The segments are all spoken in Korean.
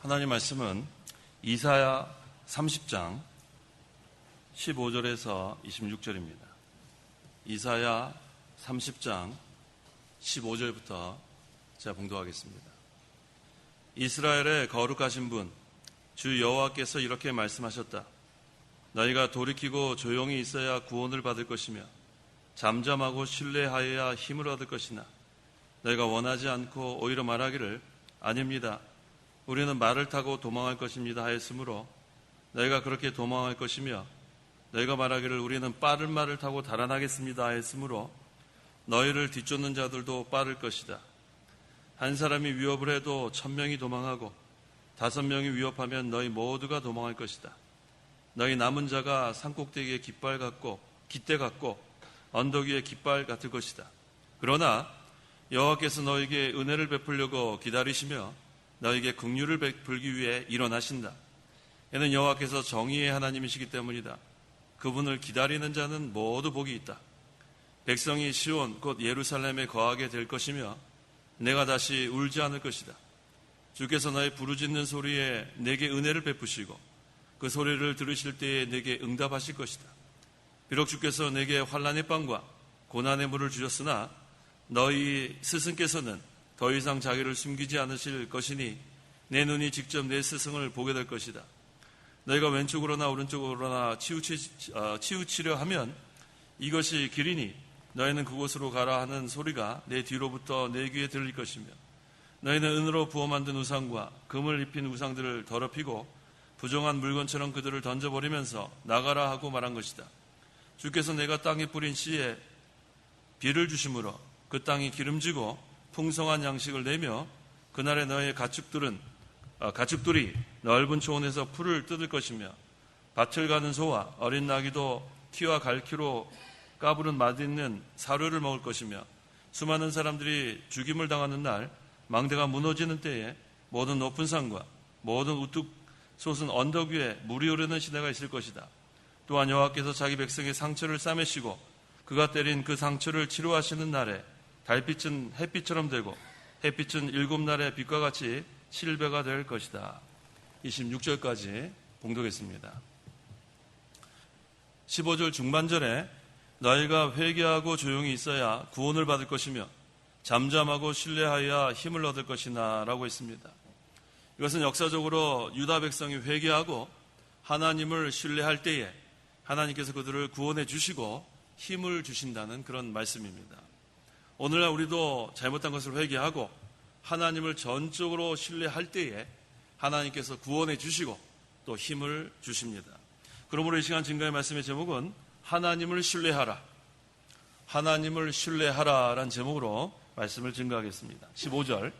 하나님 말씀은 이사야 30장 15절에서 26절입니다. 이사야 30장 15절부터 제가 봉독하겠습니다. 이스라엘의 거룩하신 분, 주 여호와께서 이렇게 말씀하셨다. 너희가 돌이키고 조용히 있어야 구원을 받을 것이며 잠잠하고 신뢰하여야 힘을 얻을 것이나 너희가 원하지 않고 오히려 말하기를 아닙니다. 우리는 말을 타고 도망할 것입니다 하였으므로 너희가 그렇게 도망할 것이며 너희가 말하기를 우리는 빠른 말을 타고 달아나겠습니다 하였으므로 너희를 뒤쫓는 자들도 빠를 것이다. 한 사람이 위협을 해도 1000명이 도망하고 5명이 위협하면 너희 모두가 도망할 것이다. 너희 남은 자가 산꼭대기에 깃대 같고 언덕 위에 깃발 같을 것이다. 그러나 여호와께서 너에게 은혜를 베풀려고 기다리시며 너에게 긍휼을 베풀기 위해 일어나신다. 이는 여호와께서 정의의 하나님이시기 때문이다. 그분을 기다리는 자는 모두 복이 있다. 백성이 시온 곧 예루살렘에 거하게 될 것이며 내가 다시 울지 않을 것이다. 주께서 너의 부르짖는 소리에 내게 은혜를 베푸시고 그 소리를 들으실 때에 내게 응답하실 것이다. 비록 주께서 내게 환난의 빵과 고난의 물을 주셨으나 너희 스승께서는 더 이상 자기를 숨기지 않으실 것이니 내 눈이 직접 내 스승을 보게 될 것이다. 너희가 왼쪽으로나 오른쪽으로나 치우치려 하면 이것이 길이니 너희는 그곳으로 가라 하는 소리가 내 뒤로부터 내 귀에 들릴 것이며 너희는 은으로 부어 만든 우상과 금을 입힌 우상들을 더럽히고 부정한 물건처럼 그들을 던져버리면서 나가라 하고 말한 것이다. 주께서 내가 땅에 뿌린 씨에 비를 주심으로 그 땅이 기름지고 풍성한 양식을 내며 그날에 너의 가축들이 넓은 초원에서 풀을 뜯을 것이며 밭을 가는 소와 어린 나귀도 티와 갈퀴로 까부른 맛있는 사료를 먹을 것이며 수많은 사람들이 죽임을 당하는 날 망대가 무너지는 때에 모든 높은 산과 모든 우뚝 솟은 언덕 위에 물이 흐르는 시대가 있을 것이다. 또한 여호와께서 자기 백성의 상처를 싸매시고 그가 때린 그 상처를 치료하시는 날에 달빛은 햇빛처럼 되고 햇빛은 7날의 빛과 같이 7배가 될 것이다. 26절까지 봉독했습니다. 15절 중반절에 너희가 회개하고 조용히 있어야 구원을 받을 것이며 잠잠하고 신뢰하여야 힘을 얻을 것이나 라고 했습니다. 이것은 역사적으로 유다 백성이 회개하고 하나님을 신뢰할 때에 하나님께서 그들을 구원해 주시고 힘을 주신다는 그런 말씀입니다. 오늘날 우리도 잘못한 것을 회개하고 하나님을 전적으로 신뢰할 때에 하나님께서 구원해 주시고 또 힘을 주십니다. 그러므로 이 시간 증거의 말씀의 제목은 하나님을 신뢰하라. 하나님을 신뢰하라 라는 제목으로 말씀을 증거하겠습니다. 15절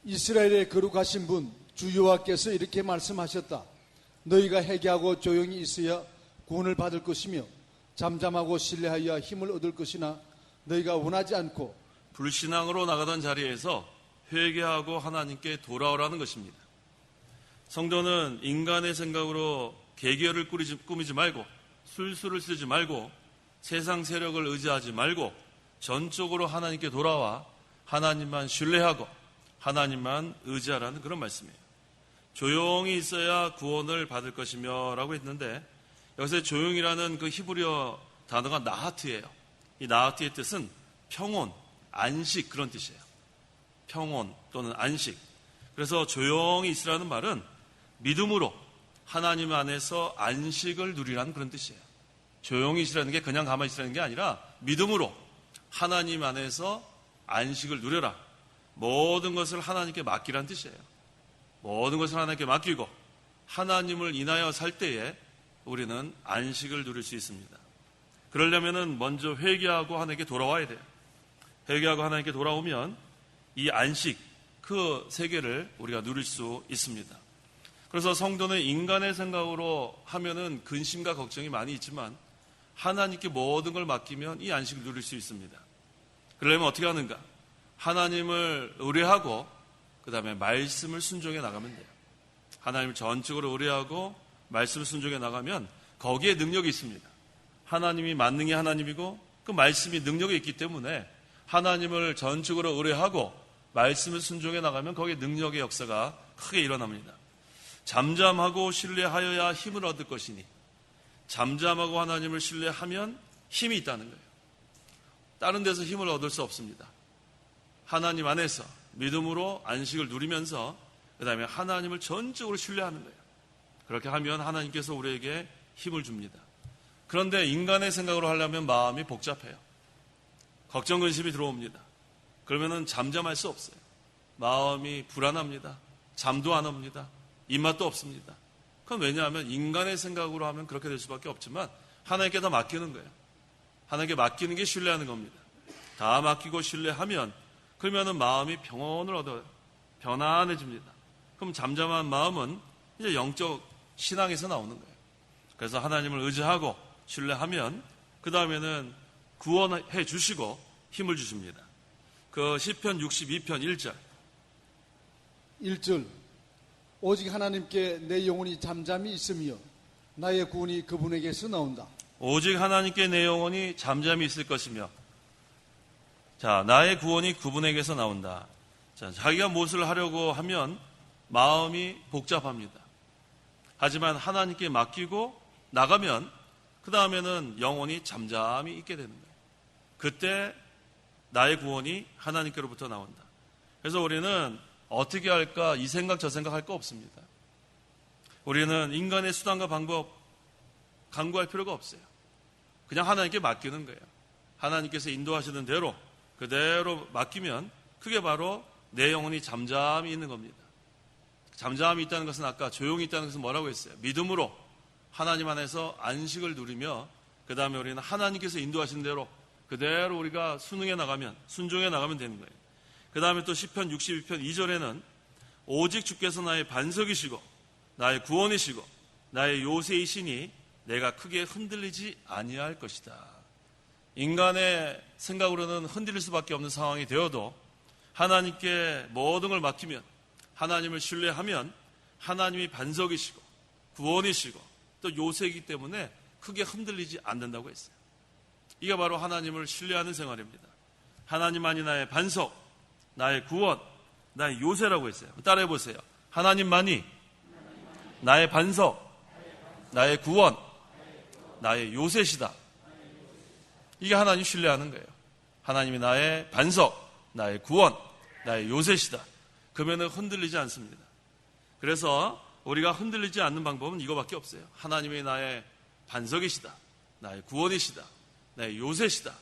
이스라엘의 거룩하신 분 주 여호와께서 이렇게 말씀하셨다. 너희가 회개하고 조용히 있어야 구원을 받을 것이며 잠잠하고 신뢰하여 힘을 얻을 것이나 너희가 원하지 않고 불신앙으로 나가던 자리에서 회개하고 하나님께 돌아오라는 것입니다. 성도는 인간의 생각으로 계계를 꾸미지 말고 술수를 쓰지 말고 세상 세력을 의지하지 말고 전적으로 하나님께 돌아와 하나님만 신뢰하고 하나님만 의지하라는 그런 말씀이에요. 조용히 있어야 구원을 받을 것이며 라고 했는데 여기서 조용이라는 그 히브리어 단어가 나하트예요. 이 나하트의 뜻은 평온, 안식 그런 뜻이에요. 평온 또는 안식. 그래서 조용히 있으라는 말은 믿음으로 하나님 안에서 안식을 누리라는 그런 뜻이에요. 조용히 있으라는 게 그냥 가만히 있으라는 게 아니라 믿음으로 하나님 안에서 안식을 누려라. 모든 것을 하나님께 맡기라는 뜻이에요. 모든 것을 하나님께 맡기고 하나님을 인하여 살 때에 우리는 안식을 누릴 수 있습니다. 그러려면 먼저 회개하고 하나님께 돌아와야 돼요. 회개하고 하나님께 돌아오면 이 안식, 그 세계를 우리가 누릴 수 있습니다. 그래서 성도는 인간의 생각으로 하면은 근심과 걱정이 많이 있지만 하나님께 모든 걸 맡기면 이 안식을 누릴 수 있습니다. 그러려면 어떻게 하는가? 하나님을 의뢰하고 그 다음에 말씀을 순종해 나가면 돼요. 하나님을 전적으로 의뢰하고 말씀을 순종해 나가면 거기에 능력이 있습니다. 하나님이 만능의 하나님이고 그 말씀이 능력이 있기 때문에 하나님을 전적으로 의뢰하고 말씀을 순종해 나가면 거기에 능력의 역사가 크게 일어납니다. 잠잠하고 신뢰하여야 힘을 얻을 것이니, 잠잠하고 하나님을 신뢰하면 힘이 있다는 거예요. 다른 데서 힘을 얻을 수 없습니다. 하나님 안에서 믿음으로 안식을 누리면서 그 다음에 하나님을 전적으로 신뢰하는 거예요. 그렇게 하면 하나님께서 우리에게 힘을 줍니다. 그런데 인간의 생각으로 하려면 마음이 복잡해요. 걱정, 근심이 들어옵니다. 그러면은 잠잠할 수 없어요. 마음이 불안합니다. 잠도 안 옵니다. 입맛도 없습니다. 그건 왜냐하면 인간의 생각으로 하면 그렇게 될 수밖에 없지만 하나님께 다 맡기는 거예요. 하나님께 맡기는 게 신뢰하는 겁니다. 다 맡기고 신뢰하면 그러면은 마음이 평온을 얻어요. 편안해집니다. 그럼 잠잠한 마음은 이제 영적 신앙에서 나오는 거예요. 그래서 하나님을 의지하고 신뢰하면 그 다음에는 구원해 주시고 힘을 주십니다. 그 시편 62편 1절 1절 오직 하나님께 내 영혼이 잠잠히 있으며 나의 구원이 그분에게서 나온다. 오직 하나님께 내 영혼이 잠잠히 있을 것이며, 자, 나의 구원이 그분에게서 나온다. 자, 자기가 무엇을 하려고 하면 마음이 복잡합니다. 하지만 하나님께 맡기고 나가면 그 다음에는 영혼이 잠잠히 있게 되는 거예요. 그때 나의 구원이 하나님께로부터 나온다. 그래서 우리는 어떻게 할까 이 생각 저 생각 할 거 없습니다. 우리는 인간의 수단과 방법 강구할 필요가 없어요. 그냥 하나님께 맡기는 거예요. 하나님께서 인도하시는 대로 그대로 맡기면 그게 바로 내 영혼이 잠잠히 있는 겁니다. 잠잠히 있다는 것은 아까 조용히 있다는 것은 뭐라고 했어요? 믿음으로 하나님 안에서 안식을 누리며 그 다음에 우리는 하나님께서 인도하신 대로 그대로 우리가 순종해 나가면 되는 거예요. 그 다음에 또 시편 62편 2절에는 오직 주께서 나의 반석이시고 나의 구원이시고 나의 요새이시니 내가 크게 흔들리지 아니할 것이다. 인간의 생각으로는 흔들릴 수밖에 없는 상황이 되어도 하나님께 모든 걸 맡기면, 하나님을 신뢰하면 하나님이 반석이시고 구원이시고 또 요새이기 때문에 크게 흔들리지 않는다고 했어요. 이게 바로 하나님을 신뢰하는 생활입니다. 하나님만이 나의 반석, 나의 구원, 나의 요새라고 했어요. 따라해 보세요. 하나님만이 나의 반석, 나의 구원, 나의 요새시다. 이게 하나님 신뢰하는 거예요. 하나님이 나의 반석, 나의 구원, 나의 요새시다. 그러면 흔들리지 않습니다. 그래서 우리가 흔들리지 않는 방법은 이거밖에 없어요. 하나님이 나의 반석이시다, 나의 구원이시다, 나의 요새시다.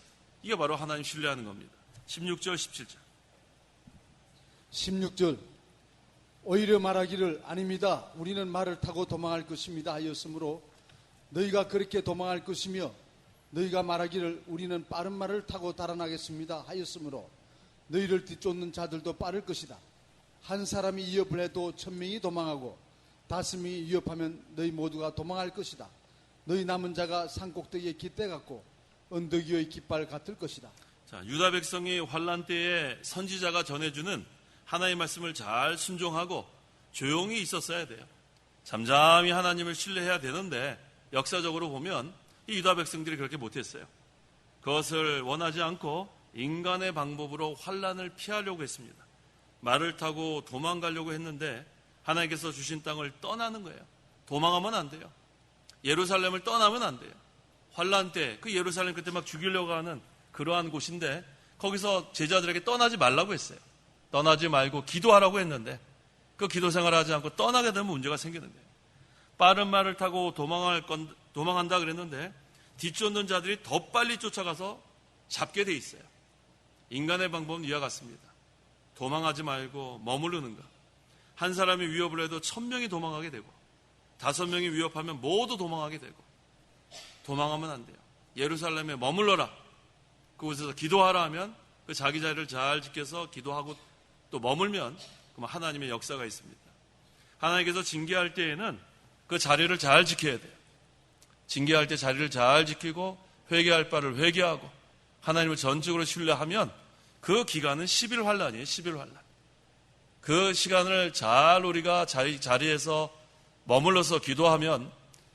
이게 바로 하나님 신뢰하는 겁니다. 16절, 17절. 16절 오히려 말하기를 아닙니다. 우리는 말을 타고 도망할 것입니다 하였으므로 너희가 그렇게 도망할 것이며 너희가 말하기를 우리는 빠른 말을 타고 달아나겠습니다 하였으므로 너희를 뒤쫓는 자들도 빠를 것이다. 한 사람이 위협을 해도 1000명이 도망하고 5명이 위협하면 너희 모두가 도망할 것이다. 너희 남은 자가 산꼭대기의 깃대 같고 언덕 위의 깃발 같을 것이다. 자, 유다 백성이 환난 때에 선지자가 전해주는 하나님의 말씀을 잘 순종하고 조용히 있었어야 돼요. 잠잠히 하나님을 신뢰해야 되는데 역사적으로 보면 이 유다 백성들이 그렇게 못했어요. 그것을 원하지 않고 인간의 방법으로 환난을 피하려고 했습니다. 말을 타고 도망가려고 했는데 하나님께서 주신 땅을 떠나는 거예요. 도망하면 안 돼요. 예루살렘을 떠나면 안 돼요. 환난 때 그 예루살렘 그때 막 죽이려고 하는 그러한 곳인데 거기서 제자들에게 떠나지 말라고 했어요. 떠나지 말고 기도하라고 했는데 그 기도 생활을 하지 않고 떠나게 되면 문제가 생기는 거예요. 빠른 말을 타고 도망한다 그랬는데 뒤쫓는 자들이 더 빨리 쫓아가서 잡게 돼 있어요. 인간의 방법은 이와 같습니다. 도망하지 말고 머무르는 것. 한 사람이 위협을 해도 1000명이 도망하게 되고 5명이 위협하면 모두 도망하게 되고 도망하면 안 돼요. 예루살렘에 머물러라. 그곳에서 기도하라 하면 그 자기 자리를 잘 지켜서 기도하고 또 머물면 그럼 하나님의 역사가 있습니다. 하나님께서 징계할 때에는 그 자리를 잘 지켜야 돼요. 징계할 때 자리를 잘 지키고 회개할 바를 회개하고 하나님을 전적으로 신뢰하면 그 기간은 10일 환란이에요. 10일 환란. 그 시간을 잘 우리가 자리에서 머물러서 기도하면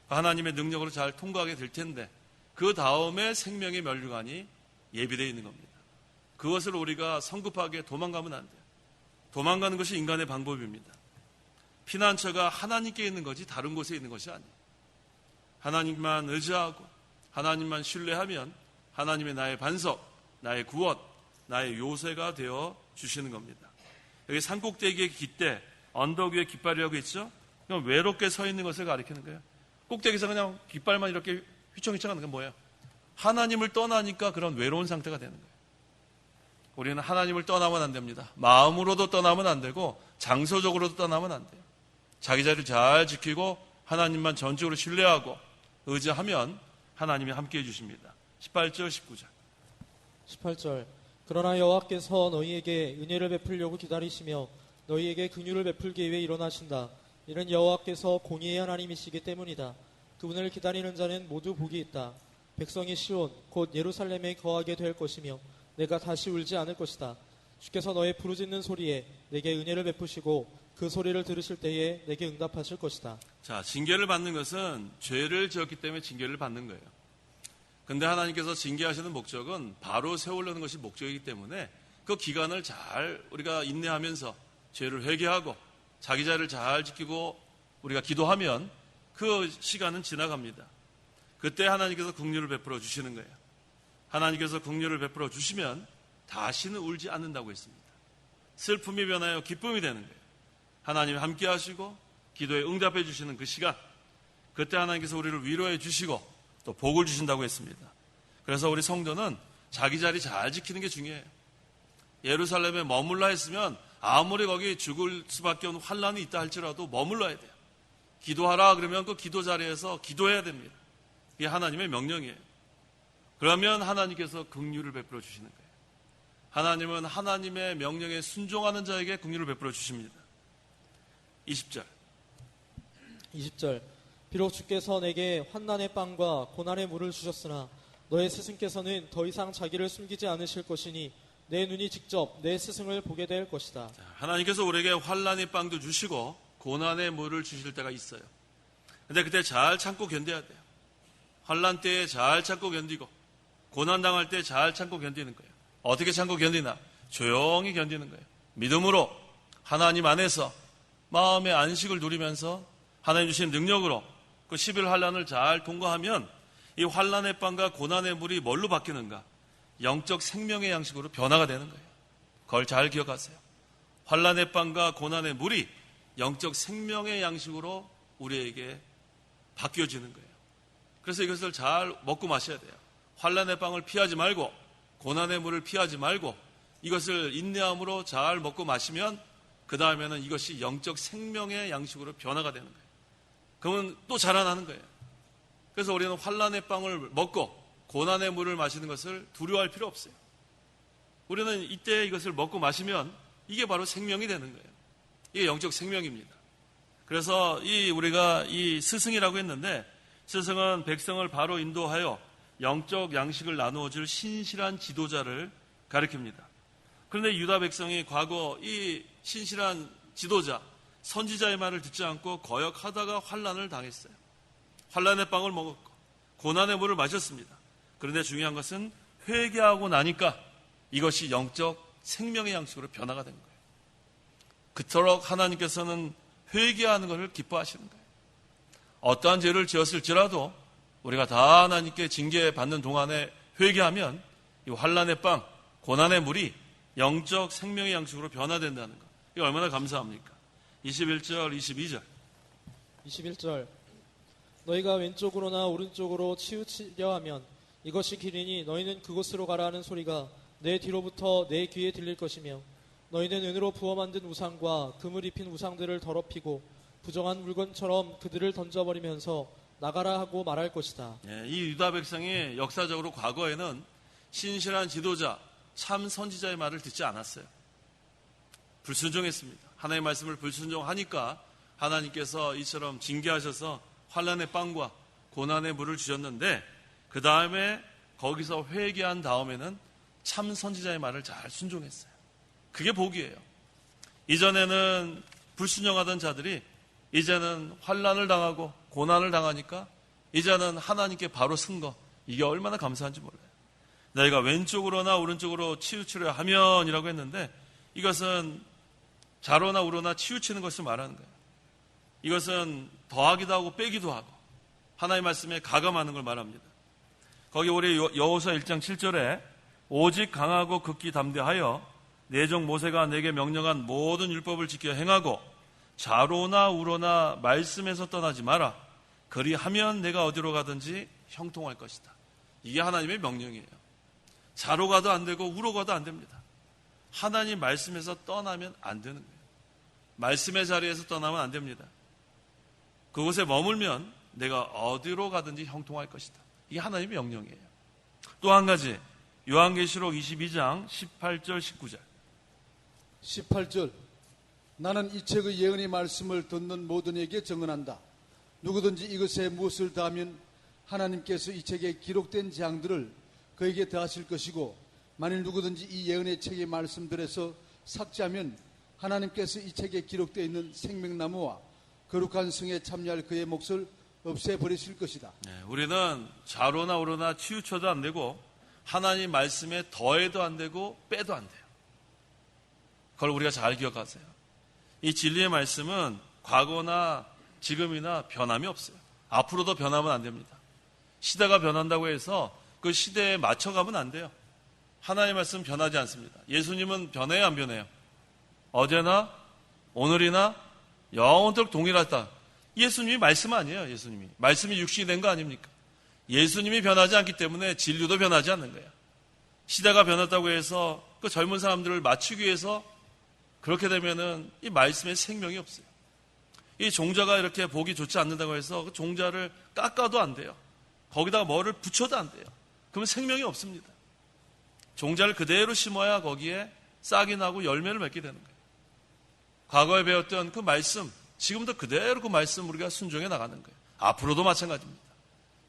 하나님의 능력으로 잘 통과하게 될 텐데 그 다음에 생명의 면류관이 예비되어 있는 겁니다. 그것을 우리가 성급하게 도망가면 안 돼요. 도망가는 것이 인간의 방법입니다. 피난처가 하나님께 있는 거지 다른 곳에 있는 것이 아니에요. 하나님만 의지하고 하나님만 신뢰하면 하나님의 나의 반석, 나의 구원, 나의 요새가 되어 주시는 겁니다. 여기 산꼭대기의 깃대, 언덕 위에 깃발이라고 있죠? 그냥 외롭게 서 있는 것을 가리키는 거예요. 꼭대기에서 그냥 깃발만 이렇게 휘청휘청 하는 게 뭐예요? 하나님을 떠나니까 그런 외로운 상태가 되는 거예요. 우리는 하나님을 떠나면 안 됩니다. 마음으로도 떠나면 안 되고 장소적으로도 떠나면 안 돼요. 자기 자리를 잘 지키고 하나님만 전적으로 신뢰하고 의지하면 하나님이 함께해 주십니다. 18절 19절 18절 그러나 여호와께서 너희에게 은혜를 베풀려고 기다리시며 너희에게 긍휼을 베풀기 위해 일어나신다. 이는 여호와께서 공의의 하나님이시기 때문이다. 그분을 기다리는 자는 모두 복이 있다. 백성이 시온 곧 예루살렘에 거하게 될 것이며 내가 다시 울지 않을 것이다. 주께서 너의 부르짖는 소리에 내게 은혜를 베푸시고 그 소리를 들으실 때에 내게 응답하실 것이다. 자, 징계를 받는 것은 죄를 지었기 때문에 징계를 받는 거예요. 근데 하나님께서 징계하시는 목적은 바로 세우려는 것이 목적이기 때문에 그 기간을 잘 우리가 인내하면서 죄를 회개하고 자기 자리를 잘 지키고 우리가 기도하면 그 시간은 지나갑니다. 그때 하나님께서 긍휼을 베풀어 주시는 거예요. 하나님께서 긍휼을 베풀어 주시면 다시는 울지 않는다고 했습니다. 슬픔이 변하여 기쁨이 되는 거예요. 하나님이 함께 하시고 기도에 응답해 주시는 그 시간, 그때 하나님께서 우리를 위로해 주시고 또 복을 주신다고 했습니다. 그래서 우리 성도는 자기 자리 잘 지키는 게 중요해요. 예루살렘에 머물러 했으면 아무리 거기 죽을 수밖에 없는 환란이 있다 할지라도 머물러야 돼요. 기도하라 그러면 그 기도 자리에서 기도해야 됩니다. 이게 하나님의 명령이에요. 그러면 하나님께서 긍휼을 베풀어 주시는 거예요. 하나님은 하나님의 명령에 순종하는 자에게 긍휼을 베풀어 주십니다. 20절 20절 비록 주께서 내게 환난의 빵과 고난의 물을 주셨으나 너의 스승께서는 더 이상 자기를 숨기지 않으실 것이니 내 눈이 직접 내 스승을 보게 될 것이다. 하나님께서 우리에게 환난의 빵도 주시고 고난의 물을 주실 때가 있어요. 근데 그때 잘 참고 견뎌야 돼요. 환난 때에 잘 참고 견디고 고난 당할 때 잘 참고 견디는 거예요. 어떻게 참고 견디나? 조용히 견디는 거예요. 믿음으로 하나님 안에서 마음의 안식을 누리면서 하나님 주신 능력으로 그 11 환난을 잘 통과하면 이 환난의 빵과 고난의 물이 뭘로 바뀌는가? 영적 생명의 양식으로 변화가 되는 거예요. 그걸 잘 기억하세요. 환난의 빵과 고난의 물이 영적 생명의 양식으로 우리에게 바뀌어지는 거예요. 그래서 이것을 잘 먹고 마셔야 돼요. 환난의 빵을 피하지 말고 고난의 물을 피하지 말고 이것을 인내함으로 잘 먹고 마시면 그 다음에는 이것이 영적 생명의 양식으로 변화가 되는 거예요. 그러면 또 자라나는 거예요. 그래서 우리는 환난의 빵을 먹고 고난의 물을 마시는 것을 두려워할 필요 없어요. 우리는 이때 이것을 먹고 마시면 이게 바로 생명이 되는 거예요. 이게 영적 생명입니다. 그래서 우리가 이 스승이라고 했는데 스승은 백성을 바로 인도하여 영적 양식을 나누어 줄 신실한 지도자를 가리킵니다. 그런데 유다 백성이 과거 이 신실한 지도자, 선지자의 말을 듣지 않고 거역하다가 환난을 당했어요. 환난의 빵을 먹었고 고난의 물을 마셨습니다. 그런데 중요한 것은 회개하고 나니까 이것이 영적 생명의 양식으로 변화가 된 거예요. 그토록 하나님께서는 회개하는 것을 기뻐하시는 거예요. 어떠한 죄를 지었을지라도 우리가 다 하나님께 징계받는 동안에 회개하면 이 환난의 빵, 고난의 물이 영적 생명의 양식으로 변화된다는 것. 이거 얼마나 감사합니까? 21절, 22절 21절 너희가 왼쪽으로나 오른쪽으로 치우치려 하면 이것이 길이니 너희는 그곳으로 가라 하는 소리가 내 뒤로부터 내 귀에 들릴 것이며 너희는 은으로 부어 만든 우상과 금을 입힌 우상들을 더럽히고 부정한 물건처럼 그들을 던져버리면서 나가라 하고 말할 것이다. 이 유다 백성이 역사적으로 과거에는 신실한 지도자, 참 선지자의 말을 듣지 않았어요. 불순종했습니다. 하나님의 말씀을 불순종하니까 하나님께서 이처럼 징계하셔서 환난의 빵과 고난의 물을 주셨는데 그 다음에 거기서 회개한 다음에는 참 선지자의 말을 잘 순종했어요. 그게 복이에요. 이전에는 불순종하던 자들이 이제는 환난을 당하고 고난을 당하니까 이제는 하나님께 바로 쓴 거, 이게 얼마나 감사한지 몰라요. 너희가 왼쪽으로나 오른쪽으로 치우치려 하면이라고 했는데 이것은 자로나 우로나 치우치는 것을 말하는 거예요. 이것은 더하기도 하고 빼기도 하고 하나님의 말씀에 가감하는 걸 말합니다. 거기 우리 여호수아 1장 7절에 오직 강하고 극히 담대하여 내 종 모세가 내게 명령한 모든 율법을 지켜 행하고 자로나 우로나 말씀에서 떠나지 마라. 그리하면 내가 어디로 가든지 형통할 것이다. 이게 하나님의 명령이에요. 자로 가도 안 되고 우로 가도 안 됩니다. 하나님 말씀에서 떠나면 안 되는 거예요. 말씀의 자리에서 떠나면 안 됩니다. 그곳에 머물면 내가 어디로 가든지 형통할 것이다. 이게 하나님의 명령이에요. 또 한 가지 요한계시록 22장 18절 19절 18절 나는 이 책의 예언의 말씀을 듣는 모든에게 증언한다. 누구든지 이것에 무엇을 더하면 하나님께서 이 책에 기록된 재앙들을 그에게 더하실 것이고 만일 누구든지 이 예언의 책의 말씀들에서 삭제하면 하나님께서 이 책에 기록되어 있는 생명나무와 거룩한 성에 참여할 그의 몫을 없애버리실 것이다. 우리는 자로나 우로나 치우쳐도 안 되고 하나님 말씀에 더해도 안 되고 빼도 안 돼요. 그걸 우리가 잘 기억하세요. 이 진리의 말씀은 과거나 지금이나 변함이 없어요. 앞으로도 변하면 안 됩니다. 시대가 변한다고 해서 그 시대에 맞춰가면 안 돼요. 하나님의 말씀은 변하지 않습니다. 예수님은 변해요, 안 변해요? 어제나 오늘이나 영원토록 동일하다. 예수님이 말씀 아니에요. 예수님이 말씀이 육신이 된 거 아닙니까? 예수님이 변하지 않기 때문에 진리도 변하지 않는 거예요. 시대가 변했다고 해서 그 젊은 사람들을 맞추기 위해서 그렇게 되면은 이 말씀에 생명이 없어요. 이 종자가 이렇게 보기 좋지 않는다고 해서 그 종자를 깎아도 안 돼요. 거기다가 뭐를 붙여도 안 돼요. 그러면 생명이 없습니다. 종자를 그대로 심어야 거기에 싹이 나고 열매를 맺게 되는 거예요. 과거에 배웠던 그 말씀, 지금도 그대로 그 말씀 우리가 순종해 나가는 거예요. 앞으로도 마찬가지입니다.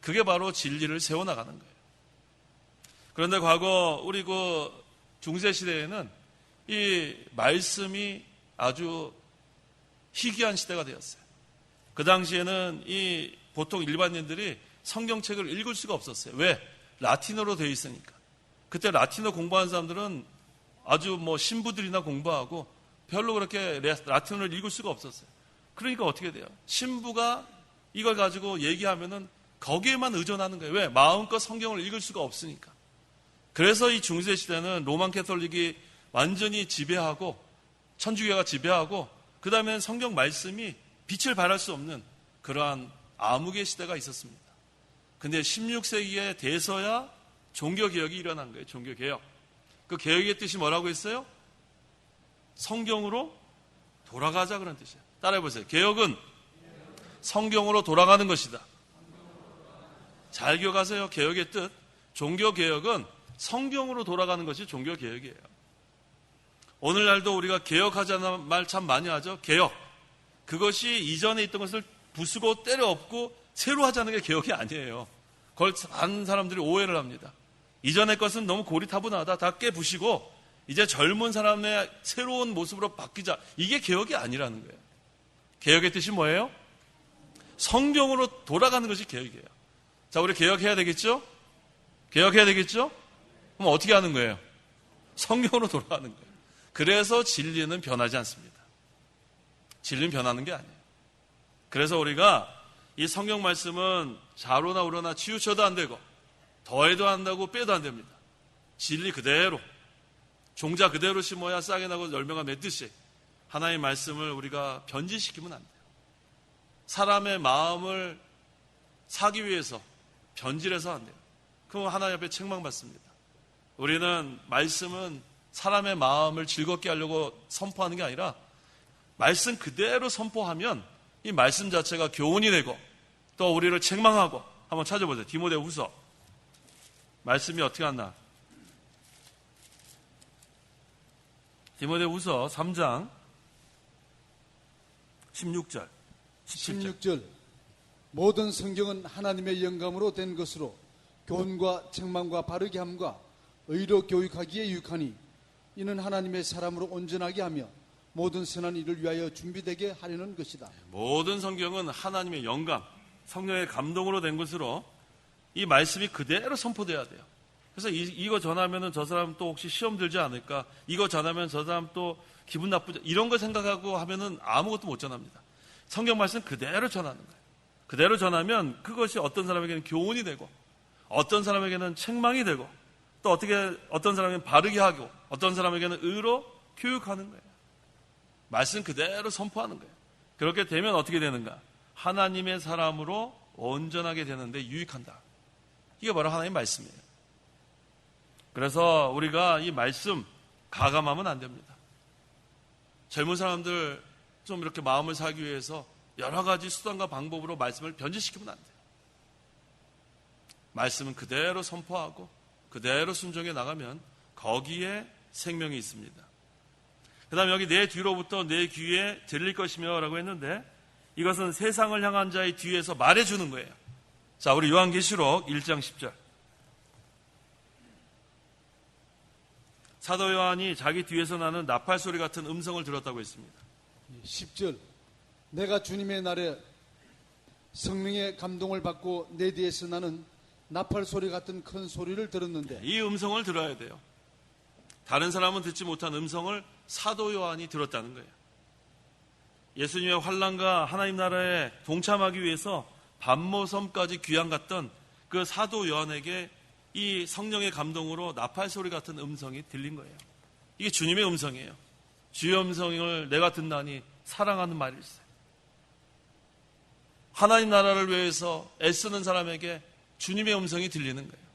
그게 바로 진리를 세워나가는 거예요. 그런데 과거 우리 그 중세시대에는 이 말씀이 아주 희귀한 시대가 되었어요. 그 당시에는 이 보통 일반인들이 성경책을 읽을 수가 없었어요. 왜? 라틴어로 되어 있으니까. 그때 라틴어 공부하는 사람들은 아주 뭐 신부들이나 공부하고 별로 그렇게 라틴어를 읽을 수가 없었어요. 그러니까 어떻게 돼요? 신부가 이걸 가지고 얘기하면은 거기에만 의존하는 거예요. 왜? 마음껏 성경을 읽을 수가 없으니까. 그래서 이 중세 시대는 로만 캐톨릭이 완전히 지배하고 천주교가 지배하고 그 다음에는 성경 말씀이 빛을 발할 수 없는 그러한 암흑의 시대가 있었습니다. 근데 16세기에 돼서야 종교개혁이 일어난 거예요. 종교개혁. 그 개혁의 뜻이 뭐라고 했어요? 성경으로 돌아가자 그런 뜻이에요. 따라해보세요. 개혁은 성경으로 돌아가는 것이다. 잘 기억하세요. 개혁의 뜻. 종교개혁은 성경으로 돌아가는 것이 종교개혁이에요. 오늘날도 우리가 개혁하자는 말 참 많이 하죠. 개혁. 그것이 이전에 있던 것을 부수고 때려 엎고 새로 하자는 게 개혁이 아니에요. 그걸 많은 사람들이 오해를 합니다. 이전의 것은 너무 고리타분하다. 다 깨부시고 이제 젊은 사람의 새로운 모습으로 바뀌자. 이게 개혁이 아니라는 거예요. 개혁의 뜻이 뭐예요? 성경으로 돌아가는 것이 개혁이에요. 자, 우리 개혁해야 되겠죠? 개혁해야 되겠죠? 그럼 어떻게 하는 거예요? 성경으로 돌아가는 거예요. 그래서 진리는 변하지 않습니다. 진리는 변하는 게 아니에요. 그래서 우리가 이 성경 말씀은 자로나 우로나 치우쳐도 안 되고 더해도 안 되고 빼도 안 됩니다. 진리 그대로 종자 그대로 심어야 싹이 나고 열매가 맺듯이 하나님의 말씀을 우리가 변질시키면 안 돼요. 사람의 마음을 사기 위해서 변질해서 안 돼요. 그럼 하나님 앞에 책망받습니다. 우리는 말씀은 사람의 마음을 즐겁게 하려고 선포하는 게 아니라 말씀 그대로 선포하면 이 말씀 자체가 교훈이 되고 또 우리를 책망하고 한번 찾아보세요. 디모데후서 말씀이 어떻게 하나? 디모데후서 3장 16절 17절 16절 모든 성경은 하나님의 영감으로 된 것으로 교훈과 책망과 바르게 함과 의로 교육하기에 유익하니 이는 하나님의 사람으로 온전하게 하며 모든 선한 일을 위하여 준비되게 하려는 것이다. 모든 성경은 하나님의 영감, 성령의 감동으로 된 것으로 이 말씀이 그대로 선포돼야 돼요. 그래서 이거 전하면은 저 사람 또 혹시 시험 들지 않을까? 이거 전하면 저 사람 또 기분 나쁘죠. 이런 거 생각하고 하면은 아무것도 못 전합니다. 성경 말씀 그대로 전하는 거예요. 그대로 전하면 그것이 어떤 사람에게는 교훈이 되고 어떤 사람에게는 책망이 되고 또 어떤 사람에게는 바르게 하고 어떤 사람에게는 의로 교육하는 거예요. 말씀 그대로 선포하는 거예요. 그렇게 되면 어떻게 되는가? 하나님의 사람으로 온전하게 되는데 유익한다. 이게 바로 하나님의 말씀이에요. 그래서 우리가 이 말씀 가감하면 안 됩니다. 젊은 사람들 좀 이렇게 마음을 사기 위해서 여러 가지 수단과 방법으로 말씀을 변질시키면 안 돼요. 말씀은 그대로 선포하고 그대로 순종해 나가면 거기에 생명이 있습니다. 그 다음에 여기 내 뒤로부터 내 귀에 들릴 것이며 라고 했는데 이것은 세상을 향한 자의 뒤에서 말해주는 거예요. 자, 우리 요한계시록 1장 10절. 사도 요한이 자기 뒤에서 나는 나팔 소리 같은 음성을 들었다고 했습니다. 10절. 내가 주님의 날에 성령의 감동을 받고 내 뒤에서 나는 나팔 소리 같은 큰 소리를 들었는데 이 음성을 들어야 돼요. 다른 사람은 듣지 못한 음성을 사도 요한이 들었다는 거예요. 예수님의 환난과 하나님 나라에 동참하기 위해서 반모섬까지 귀양 갔던 그 사도 요한에게 이 성령의 감동으로 나팔 소리 같은 음성이 들린 거예요. 이게 주님의 음성이에요. 주의 음성을 내가 듣나니 사랑하는 말일세. 하나님 나라를 위해서 애쓰는 사람에게 주님의 음성이 들리는 거예요.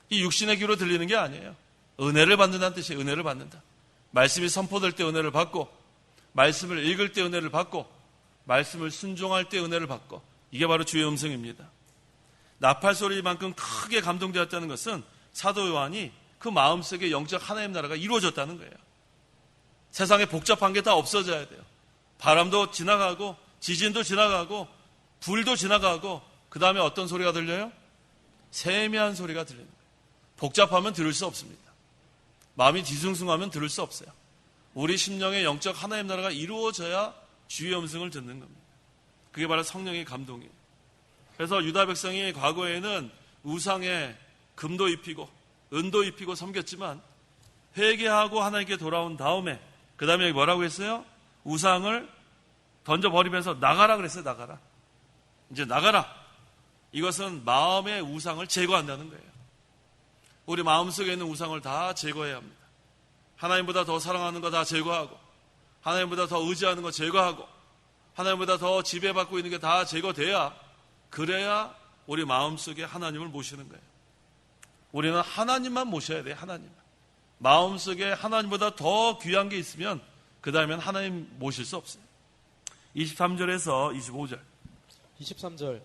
이 육신의 귀로 들리는 게 아니에요. 은혜를 받는다는 뜻이에요. 은혜를 받는다. 말씀이 선포될 때 은혜를 받고 말씀을 읽을 때 은혜를 받고 말씀을 순종할 때 은혜를 받고 이게 바로 주의 음성입니다. 나팔 소리만큼 크게 감동되었다는 것은 사도 요한이 그 마음속에 영적 하나님 나라가 이루어졌다는 거예요. 세상에 복잡한 게 다 없어져야 돼요. 바람도 지나가고 지진도 지나가고 불도 지나가고 그 다음에 어떤 소리가 들려요? 세미한 소리가 들리는 거예요. 복잡하면 들을 수 없습니다. 마음이 뒤숭숭하면 들을 수 없어요. 우리 심령의 영적 하나님 나라가 이루어져야 주의 음성을 듣는 겁니다. 그게 바로 성령의 감동이에요. 그래서 유다 백성이 과거에는 우상에 금도 입히고 은도 입히고 섬겼지만 회개하고 하나님께 돌아온 다음에 그 다음에 여기 뭐라고 했어요? 우상을 던져버리면서 나가라 그랬어요. 나가라. 이제 나가라. 이것은 마음의 우상을 제거한다는 거예요. 우리 마음속에 있는 우상을 다 제거해야 합니다. 하나님보다 더 사랑하는 거 다 제거하고 하나님보다 더 의지하는 거 제거하고 하나님보다 더 지배받고 있는 게 다 제거돼야 그래야 우리 마음속에 하나님을 모시는 거예요. 우리는 하나님만 모셔야 돼요. 하나님만. 마음속에 하나님보다 더 귀한 게 있으면 그 다음엔 하나님 모실 수 없어요. 23절에서 25절 23절.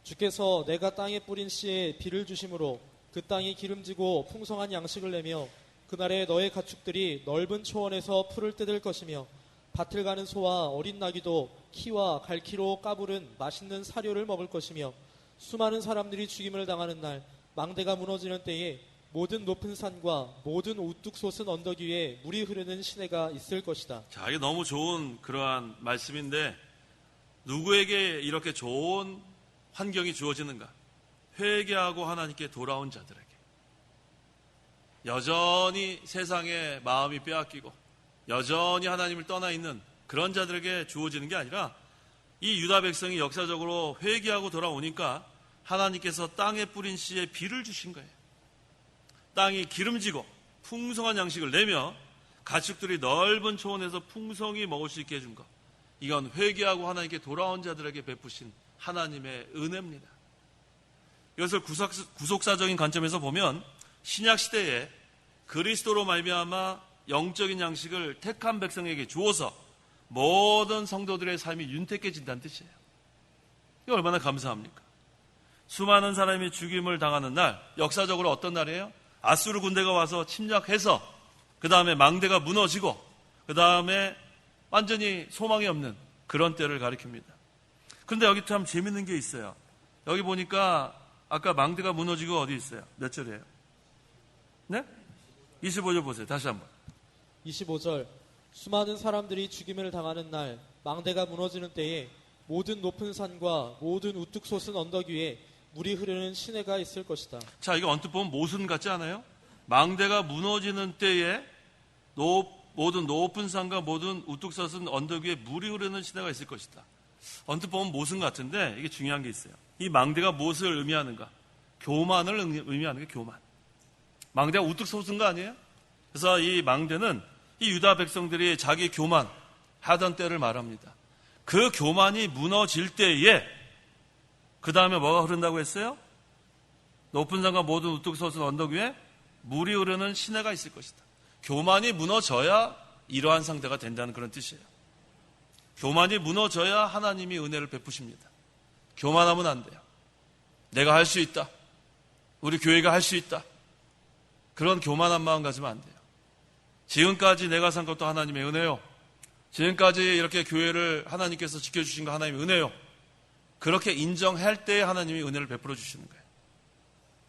주께서 내가 땅에 뿌린 씨에 비를 주심으로 그 땅이 기름지고 풍성한 양식을 내며 그날에 너의 가축들이 넓은 초원에서 풀을 뜯을 것이며 밭을 가는 소와 어린 나귀도 키와 갈키로 까부른 맛있는 사료를 먹을 것이며 수많은 사람들이 죽임을 당하는 날 망대가 무너지는 때에 모든 높은 산과 모든 우뚝 솟은 언덕 위에 물이 흐르는 시내가 있을 것이다. 자, 이게 너무 좋은 그러한 말씀인데 누구에게 이렇게 좋은 환경이 주어지는가? 회개하고 하나님께 돌아온 자들에게. 여전히 세상에 마음이 빼앗기고 여전히 하나님을 떠나 있는 그런 자들에게 주어지는 게 아니라 이 유다 백성이 역사적으로 회개하고 돌아오니까 하나님께서 땅에 뿌린 씨에 비를 주신 거예요. 땅이 기름지고 풍성한 양식을 내며 가축들이 넓은 초원에서 풍성히 먹을 수 있게 해준 것. 이건 회개하고 하나님께 돌아온 자들에게 베푸신 하나님의 은혜입니다. 이것을 구속사적인 관점에서 보면 신약시대에 그리스도로 말미암아 영적인 양식을 택한 백성에게 주어서 모든 성도들의 삶이 윤택해진다는 뜻이에요. 이게 얼마나 감사합니까? 수많은 사람이 죽임을 당하는 날, 역사적으로 어떤 날이에요? 아수르 군대가 와서 침략해서 그 다음에 망대가 무너지고 그 다음에 완전히 소망이 없는 그런 때를 가리킵니다. 그런데 여기 참 재밌는 게 있어요. 여기 보니까 아까 망대가 무너지고 어디 있어요? 몇 절이에요? 네? 25절 보세요. 다시 한번. 25절. 수많은 사람들이 죽임을 당하는 날 망대가 무너지는 때에 모든 높은 산과 모든 우뚝 솟은 언덕 위에 물이 흐르는 시내가 있을 것이다. 자, 이거 언뜻 보면 모순 같지 않아요? 망대가 무너지는 때에 모든 높은 산과 모든 우뚝 솟은 언덕 위에 물이 흐르는 시내가 있을 것이다. 언뜻 보면 모순 같은데 이게 중요한 게 있어요. 이 망대가 무엇을 의미하는가? 교만을 의미하는 게 교만. 망대가 우뚝 솟은 거 아니에요? 그래서 이 망대는 이 유다 백성들이 자기 교만 하던 때를 말합니다. 그 교만이 무너질 때에 그 다음에 뭐가 흐른다고 했어요? 높은 산과 모든 우뚝 솟은 언덕 위에 물이 흐르는 시내가 있을 것이다. 교만이 무너져야 이러한 상태가 된다는 그런 뜻이에요. 교만이 무너져야 하나님이 은혜를 베푸십니다. 교만하면 안 돼요. 내가 할 수 있다. 우리 교회가 할 수 있다. 그런 교만한 마음 가지면 안 돼요. 지금까지 내가 산 것도 하나님의 은혜요. 지금까지 이렇게 교회를 하나님께서 지켜주신 거 하나님의 은혜요. 그렇게 인정할 때에 하나님이 은혜를 베풀어 주시는 거예요.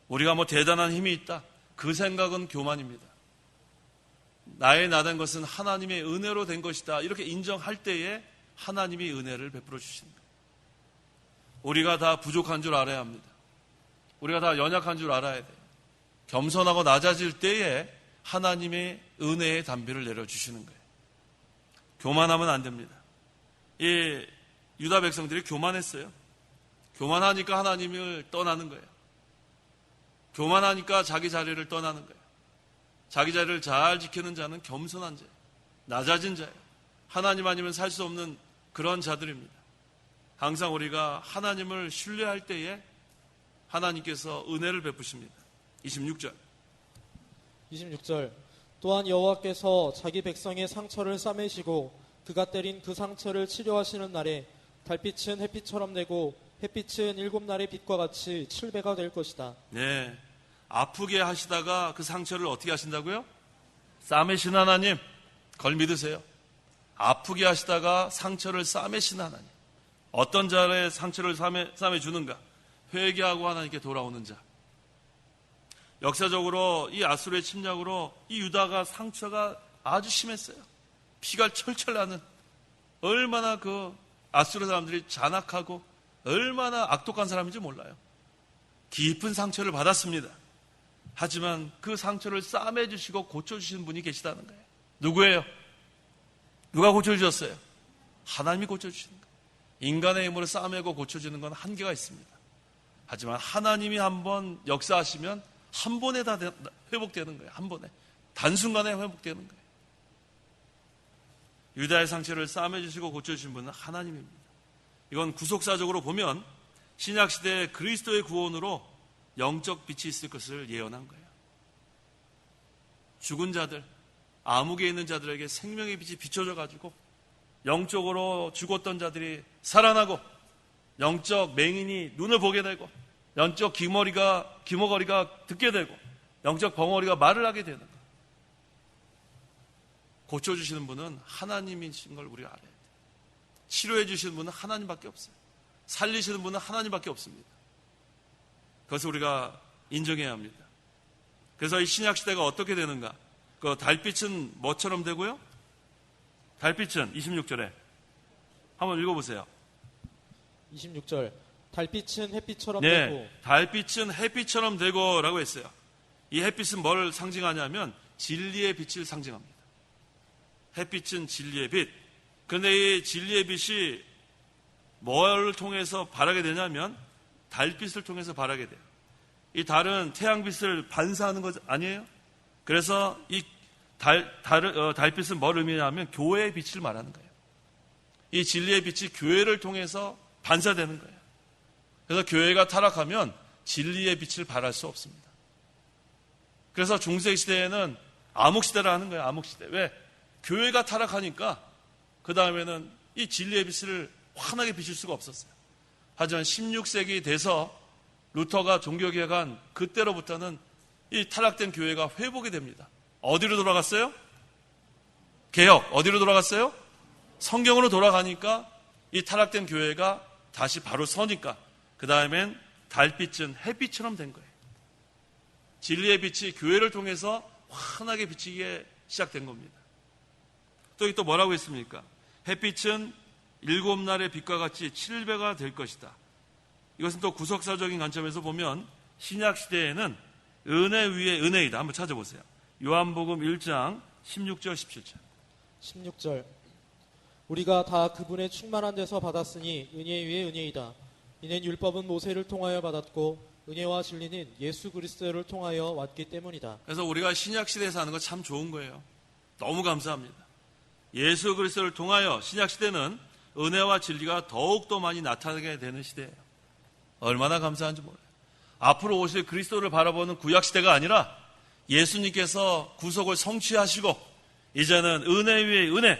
우리가 뭐 대단한 힘이 있다. 그 생각은 교만입니다. 나의 나된 것은 하나님의 은혜로 된 것이다. 이렇게 인정할 때에 하나님이 은혜를 베풀어 주시는 거예요. 우리가 다 부족한 줄 알아야 합니다. 우리가 다 연약한 줄 알아야 돼요. 겸손하고 낮아질 때에 하나님의 은혜의 담비를 내려주시는 거예요. 교만하면 안 됩니다. 이 유다 백성들이 교만했어요. 교만하니까 하나님을 떠나는 거예요. 교만하니까 자기 자리를 떠나는 거예요. 자기 자리를 잘 지키는 자는 겸손한 자예요. 낮아진 자예요. 하나님 아니면 살 수 없는 그런 자들입니다. 항상 우리가 하나님을 신뢰할 때에 하나님께서 은혜를 베푸십니다. 26절. 또한 여호와께서 자기 백성의 상처를 싸매시고 그가 때린 그 상처를 치료하시는 날에 달빛은 햇빛처럼 되고 햇빛은 7날의 빛과 같이 7배가 될 것이다. 네, 아프게 하시다가 그 상처를 어떻게 하신다고요? 싸매신 하나님, 걸 믿으세요. 아프게 하시다가 상처를 싸매신 하나님. 어떤 자의 상처를 싸매주는가? 회개하고 하나님께 돌아오는 자. 역사적으로 이 아수르의 침략으로 이 유다가 상처가 아주 심했어요. 피가 철철 나는, 얼마나 그 아수르 사람들이 잔악하고 얼마나 악독한 사람인지 몰라요. 깊은 상처를 받았습니다. 하지만 그 상처를 싸매주시고 고쳐주시는 분이 계시다는 거예요. 누구예요? 누가 고쳐주셨어요? 하나님이 고쳐주시는 거예요. 인간의 힘으로 싸매고 고쳐주는 건 한계가 있습니다. 하지만 하나님이 한번 역사하시면 한 번에 다 회복되는 거예요. 한 번에. 단순간에 회복되는 거예요. 유다의 상처를 싸매주시고 고쳐주신 분은 하나님입니다. 이건 구속사적으로 보면 신약시대에 그리스도의 구원으로 영적 빛이 있을 것을 예언한 거예요. 죽은 자들, 암흑에 있는 자들에게 생명의 빛이 비춰져가지고 영적으로 죽었던 자들이 살아나고 영적 맹인이 눈을 보게 되고 영적 귀머거리가 듣게 되고 영적 벙어리가 말을 하게 되는 거예요. 고쳐주시는 분은 하나님이신 걸 우리가 알아야 돼요. 치료해 주시는 분은 하나님밖에 없어요. 살리시는 분은 하나님밖에 없습니다. 그것을 우리가 인정해야 합니다. 그래서 이 신약시대가 어떻게 되는가? 그 달빛은 뭐처럼 되고요? 달빛은 26절에 한번 읽어보세요. 26절. 달빛은 햇빛처럼 네, 되고 달빛은 햇빛처럼 되고 라고 했어요. 이 햇빛은 뭘 상징하냐면 진리의 빛을 상징합니다. 햇빛은 진리의 빛. 그런데 이 진리의 빛이 뭘 통해서 발하게 되냐면 달빛을 통해서 발하게 돼요. 이 달은 태양빛을 반사하는 것 아니에요? 그래서 이 달빛은 뭘 의미하냐면 교회의 빛을 말하는 거예요. 이 진리의 빛이 교회를 통해서 반사되는 거예요. 그래서 교회가 타락하면 진리의 빛을 발할 수 없습니다. 그래서 중세시대에는 암흑시대라 하는 거예요. 암흑시대. 왜? 교회가 타락하니까 그 다음에는 이 진리의 빛을 환하게 비출 수가 없었어요. 하지만 16세기 돼서 루터가 종교개혁한 그때로부터는 이 타락된 교회가 회복이 됩니다. 어디로 돌아갔어요? 개혁. 어디로 돌아갔어요? 성경으로 돌아가니까 이 타락된 교회가 다시 바로 서니까 그 다음엔 달빛은 햇빛처럼 된 거예요. 진리의 빛이 교회를 통해서 환하게 비치게 시작된 겁니다. 또 뭐라고 했습니까? 햇빛은 7날의 빛과 같이 7배가 될 것이다. 이것은 또 구속사적인 관점에서 보면 신약시대에는 은혜 위에 은혜이다. 한번 찾아보세요. 요한복음 1장 16절 17절. 16절. 우리가 다 그분의 충만한 데서 받았으니 은혜 위에 은혜이다. 이는 율법은 모세를 통하여 받았고 은혜와 진리는 예수 그리스도를 통하여 왔기 때문이다. 그래서 우리가 신약 시대에 사는 거 참 좋은 거예요. 너무 감사합니다. 예수 그리스도를 통하여 신약 시대는 은혜와 진리가 더욱더 많이 나타나게 되는 시대예요. 얼마나 감사한지 몰라요. 앞으로 오실 그리스도를 바라보는 구약 시대가 아니라 예수님께서 구속을 성취하시고 이제는 은혜 위에 은혜,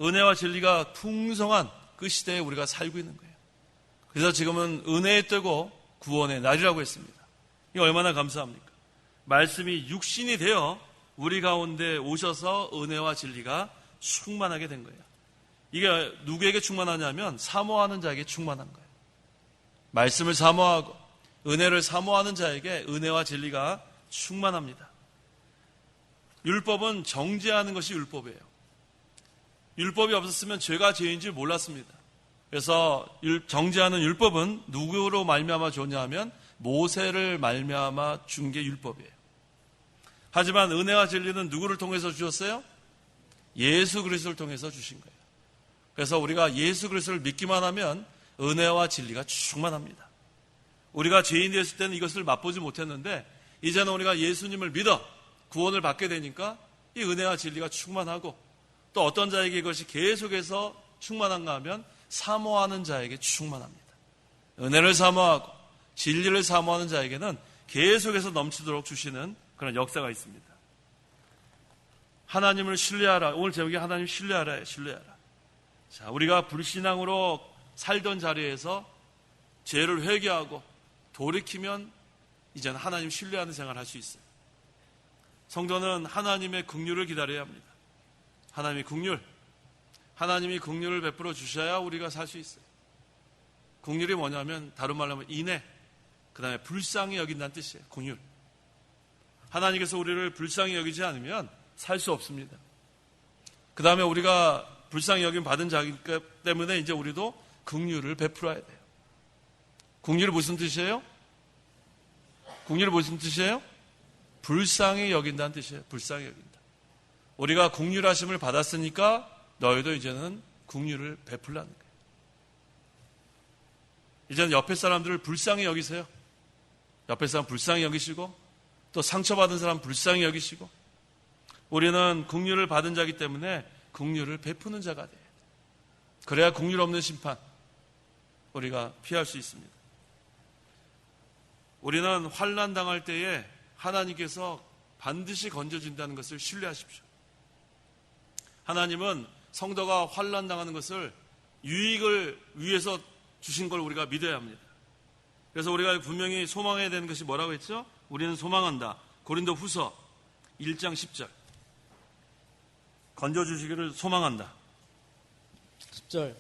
은혜와 진리가 풍성한 그 시대에 우리가 살고 있는 거예요. 그래서 지금은 은혜의 때고 구원의 날이라고 했습니다. 이게 얼마나 감사합니까? 말씀이 육신이 되어 우리 가운데 오셔서 은혜와 진리가 충만하게 된 거예요. 이게 누구에게 충만하냐면 사모하는 자에게 충만한 거예요. 말씀을 사모하고 은혜를 사모하는 자에게 은혜와 진리가 충만합니다. 율법은 정죄하는 것이 율법이에요. 율법이 없었으면 죄가 죄인지 몰랐습니다. 그래서 정죄하는 율법은 누구로 말미암아 줬냐 하면 모세를 말미암아 준 게 율법이에요. 하지만 은혜와 진리는 누구를 통해서 주셨어요? 예수 그리스도를 통해서 주신 거예요. 그래서 우리가 예수 그리스도를 믿기만 하면 은혜와 진리가 충만합니다. 우리가 죄인 되었을 때는 이것을 맛보지 못했는데 이제는 우리가 예수님을 믿어 구원을 받게 되니까 이 은혜와 진리가 충만하고 또 어떤 자에게 이것이 계속해서 충만한가 하면 사모하는 자에게 충만합니다. 은혜를 사모하고 진리를 사모하는 자에게는 계속해서 넘치도록 주시는 그런 역사가 있습니다. 하나님을 신뢰하라. 오늘 제목이 하나님 신뢰하라예요. 신뢰하라. 자, 우리가 불신앙으로 살던 자리에서 죄를 회개하고 돌이키면 이제는 하나님 신뢰하는 생활을 할 수 있어요. 성도는 하나님의 긍휼을 기다려야 합니다. 하나님의 긍휼, 하나님이 긍휼을 베풀어 주셔야 우리가 살 수 있어요. 긍휼이 뭐냐면 다른 말로 하면 인애, 그 다음에 불쌍히 여긴다는 뜻이에요. 긍휼. 하나님께서 우리를 불쌍히 여기지 않으면 살 수 없습니다. 그 다음에 우리가 불쌍히 여김 받은 자이기 때문에 이제 우리도 긍휼을 베풀어야 돼요. 긍휼이 무슨 뜻이에요? 긍휼이 무슨 뜻이에요? 불쌍히 여긴다는 뜻이에요. 불쌍히 여긴다. 우리가 긍휼하심을 받았으니까 너희도 이제는 긍휼을 베풀라는 거예요. 이제는 옆에 사람들을 불쌍히 여기세요. 옆에 사람 불쌍히 여기시고 또 상처받은 사람 불쌍히 여기시고 우리는 긍휼을 받은 자이기 때문에 긍휼을 베푸는 자가 돼요. 그래야 긍휼 없는 심판 우리가 피할 수 있습니다. 우리는 환난 당할 때에 하나님께서 반드시 건져준다는 것을 신뢰하십시오. 하나님은 성도가 환난 당하는 것을 유익을 위해서 주신 걸 우리가 믿어야 합니다. 그래서 우리가 분명히 소망해야 되는 것이 뭐라고 했죠? 우리는 소망한다. 고린도 후서 1장 10절. 건져주시기를 소망한다. 10절.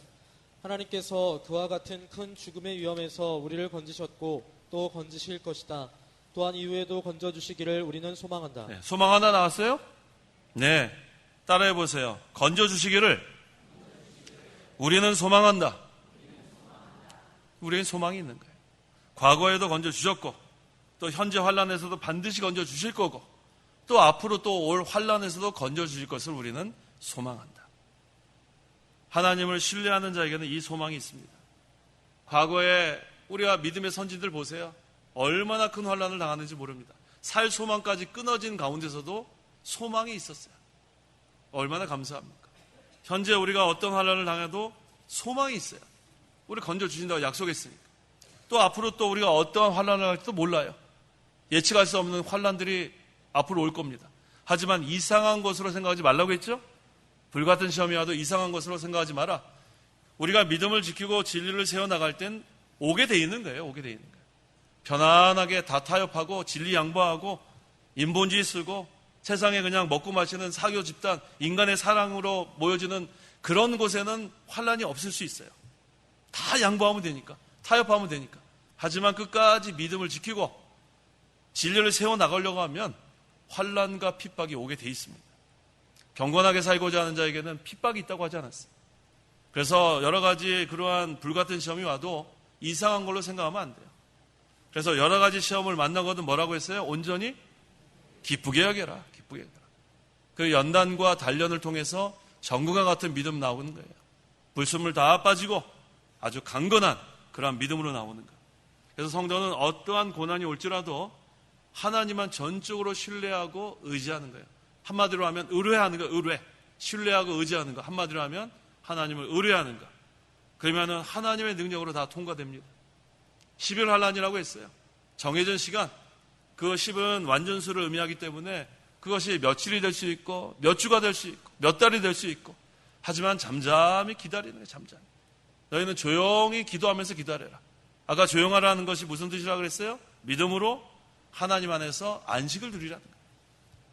하나님께서 그와 같은 큰 죽음의 위험에서 우리를 건지셨고 또 건지실 것이다. 또한 이후에도 건져주시기를 우리는 소망한다. 네, 소망한다 나왔어요? 네. 따라해 보세요. 건져주시기를 우리는 소망한다. 우리는 소망이 있는 거예요. 과거에도 건져주셨고 또 현재 환난에서도 반드시 건져주실 거고 또 앞으로 또 올 환난에서도 건져주실 것을 우리는 소망한다. 하나님을 신뢰하는 자에게는 이 소망이 있습니다. 과거에 우리가 믿음의 선진들 보세요. 얼마나 큰 환난을 당하는지 모릅니다. 살 소망까지 끊어진 가운데서도 소망이 있었어요. 얼마나 감사합니까? 현재 우리가 어떤 환난을 당해도 소망이 있어요. 우리 건져주신다고 약속했으니까. 또 앞으로 또 우리가 어떠한 환난을 할지도 몰라요. 예측할 수 없는 환난들이 앞으로 올 겁니다. 하지만 이상한 것으로 생각하지 말라고 했죠? 불같은 시험이 와도 이상한 것으로 생각하지 마라. 우리가 믿음을 지키고 진리를 세워나갈 땐 오게 돼 있는 거예요. 오게 돼 있는 거예요. 편안하게 다 타협하고 진리 양보하고 인본주의 쓰고 세상에 그냥 먹고 마시는 사교 집단, 인간의 사랑으로 모여지는 그런 곳에는 환난이 없을 수 있어요. 다 양보하면 되니까, 타협하면 되니까. 하지만 끝까지 믿음을 지키고 진리를 세워나가려고 하면 환난과 핍박이 오게 돼 있습니다. 경건하게 살고자 하는 자에게는 핍박이 있다고 하지 않았어요. 그래서 여러 가지 그러한 불같은 시험이 와도 이상한 걸로 생각하면 안 돼요. 그래서 여러 가지 시험을 만나거든 뭐라고 했어요? 온전히 기쁘게 여겨라. 기쁘게 여겨라. 그 연단과 단련을 통해서 정금과 같은 믿음 나오는 거예요. 불순물 다 빠지고 아주 강건한 그러한 믿음으로 나오는 거예요. 그래서 성도는 어떠한 고난이 올지라도 하나님만 전적으로 신뢰하고 의지하는 거예요. 한마디로 하면 의뢰하는 거예요. 의뢰. 신뢰하고 의지하는 거. 한마디로 하면 하나님을 의뢰하는 거. 그러면은 하나님의 능력으로 다 통과됩니다. 10일 환란이라고 했어요. 정해진 시간. 그 10은 완전수를 의미하기 때문에 그것이 며칠이 될 수 있고 몇 주가 될 수 있고 몇 달이 될 수 있고, 하지만 잠잠히 기다리는 거예요. 잠잠히. 너희는 조용히 기도하면서 기다려라. 아까 조용하라는 것이 무슨 뜻이라고 그랬어요? 믿음으로 하나님 안에서 안식을 누리라는 거예요.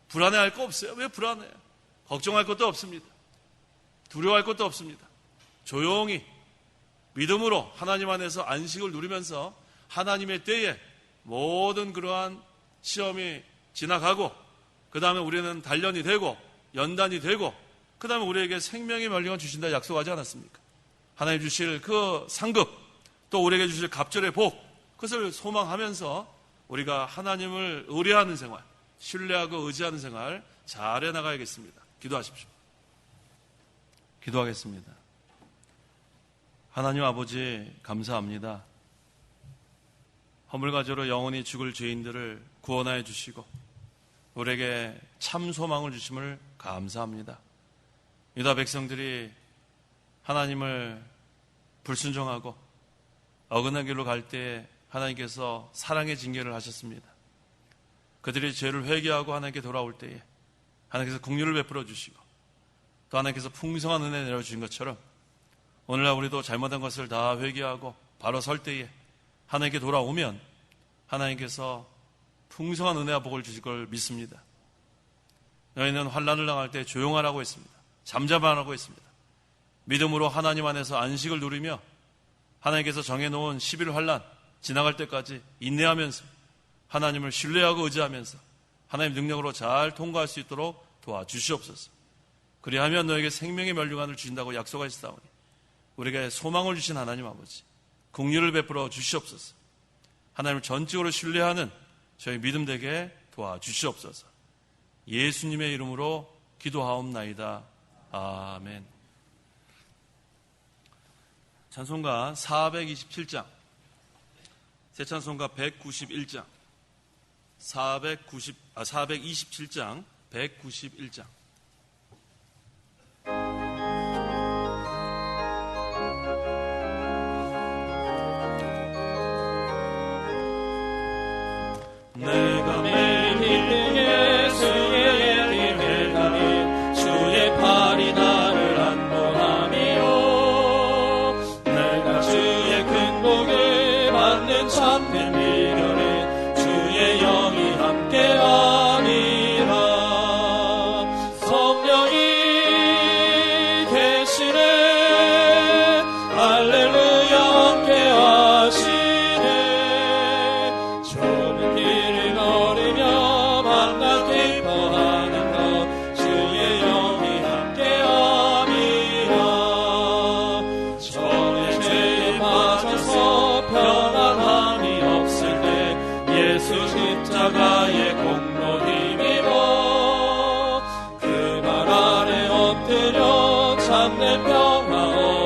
불안해할 거 없어요. 왜 불안해요? 걱정할 것도 없습니다. 두려워할 것도 없습니다. 조용히 믿음으로 하나님 안에서 안식을 누리면서 하나님의 때에 모든 그러한 시험이 지나가고, 그 다음에 우리는 단련이 되고 연단이 되고, 그 다음에 우리에게 생명의 멸류관 주신다 약속하지 않았습니까? 하나님 주실 그 상급, 또 우리에게 주실 갑절의 복, 그것을 소망하면서 우리가 하나님을 의뢰하는 생활, 신뢰하고 의지하는 생활 잘 해나가야겠습니다. 기도하십시오. 기도하겠습니다. 하나님 아버지, 감사합니다. 허물과제로 영원히 죽을 죄인들을 구원하여 주시고 우리에게 참 소망을 주심을 감사합니다. 유다 백성들이 하나님을 불순종하고 어긋난 길로 갈 때 하나님께서 사랑의 징계를 하셨습니다. 그들이 죄를 회개하고 하나님께 돌아올 때에 하나님께서 긍휼을 베풀어 주시고 또 하나님께서 풍성한 은혜 내려주신 것처럼 오늘날 우리도 잘못한 것을 다 회개하고 바로 설 때에 하나님께 돌아오면 하나님께서 풍성한 은혜와 복을 주실 걸 믿습니다. 너희는 환난을 당할 때 조용하라고 했습니다. 잠잠하라고 했습니다. 믿음으로 하나님 안에서 안식을 누리며 하나님께서 정해놓은 10일 환난 지나갈 때까지 인내하면서 하나님을 신뢰하고 의지하면서 하나님 능력으로 잘 통과할 수 있도록 도와주시옵소서. 그리하면 너에게 생명의 멸류관을 주신다고 약속하시사오니 우리에게 소망을 주신 하나님 아버지, 긍휼을 베풀어 주시옵소서. 하나님을 전적으로 신뢰하는 저희 믿음 되게 도와주시옵소서. 예수님의 이름으로 기도하옵나이다. 아멘. 찬송가 427장, 새 찬송가 191장, 427장, 191장. 내가 매일 때에 주의 길을 가니 주의 팔이 나를 안보하미요. 내가 주의 큰 복을 받는 참된 비결은 주의 영이 함께하니라. 성령이 계시네. 할렐루야 함께하시네. 십자가의 공로 힘입어 그 발 아래 엎드려 참된 평화